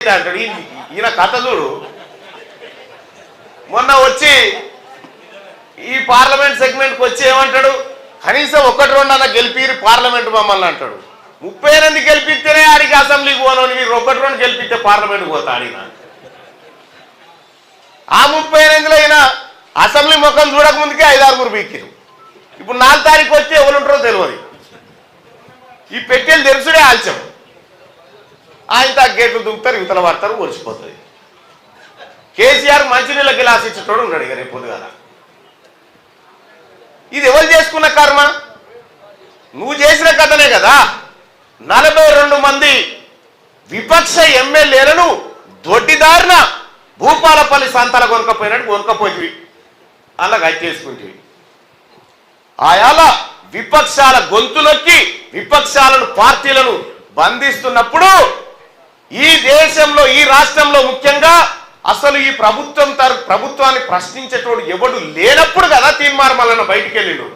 గెలిపితే అంటాడు. ఈయన కథ చూడు. మొన్న వచ్చి ఈ పార్లమెంట్ సెగ్మెంట్కి వచ్చి ఏమంటాడు, కనీసం 1-2 అన్న గెలిపిరు పార్లమెంట్ మమ్మల్ని అంటాడు. 38 గెలిపిస్తేనే ఆడికి అసెంబ్లీకి పోను, మీరు 1-2 గెలిపిస్తే పార్లమెంట్కి పోతా అడిగిన. ఆ 38లో అయినా అసెంబ్లీ ముఖం చూడకముందుకే 5-6 బీక్కిరు. ఇప్పుడు 4 తారీఖు వచ్చి ఎవరుంటారో తెలియదు. ఈ పెట్టెలు తెరుచుడే ఆల్చం. ఆయన గేట్లు దుంకుతారు, ఇవతల పడతారు, ఒరిచిపోతుంది. కేసీఆర్ మంచినీళ్ళ గిలాస్ ఇచ్చేటోడు ఉన్నాడు ఇక రేపు పొద్దుగాల. ఇది ఎవరు చేసుకున్న కర్మ? నువ్వు చేసిన కథనే కదా. 42 మంది విపక్ష ఎమ్మెల్యేలను దొడ్డిదారిన భూపాలపల్లి సంతాల కొనుక్కపోయినట్టు కొనుక్కపోయి అలా కట్టేసుకుంటే ఆయాల విపక్షాల గొంతులొక్కి విపక్షాలను పార్టీలను బంధిస్తున్నప్పుడు ఈ దేశంలో ఈ రాష్ట్రంలో ముఖ్యంగా అసలు ఈ ప్రభుత్వాన్ని ప్రశ్నించేటోడు ఎవడు లేనప్పుడు కదా తీర్మానం బయటికి వెళ్ళిండు.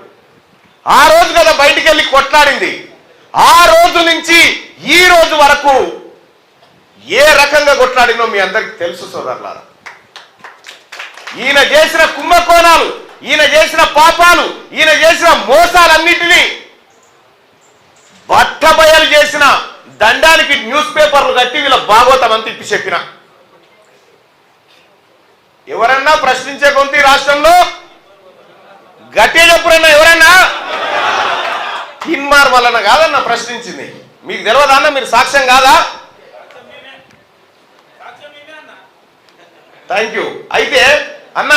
ఆ రోజు కదా బయటికి వెళ్ళి కొట్లాడింది. ఆ రోజు నుంచి ఈ రోజు వరకు ఏ రకంగా కొట్లాడినో మీ అందరికి తెలుసు సోదరులారా. ఈయన చేసిన కుంభకోణాలు, ఈయన చేసిన పాపాలు, ఈయన చేసిన మోసాలన్నిటినీ బట్టబయలు చేసిన దండానికి న్యూస్ పేపర్లు కట్టి వీళ్ళ భాగవతం అంతా ఇప్పి చెప్పిన ఎవరన్నా ప్రశ్నించే కొంత రాష్ట్రంలో గట్టిగా చెప్పురన్నా. ఎవరన్నా కిన్మార్ వలన కాదన్న ప్రశ్నించింది. మీకు తెలియదా అన్న? మీరు సాక్ష్యం కాదా? Thank you. అయితే అన్న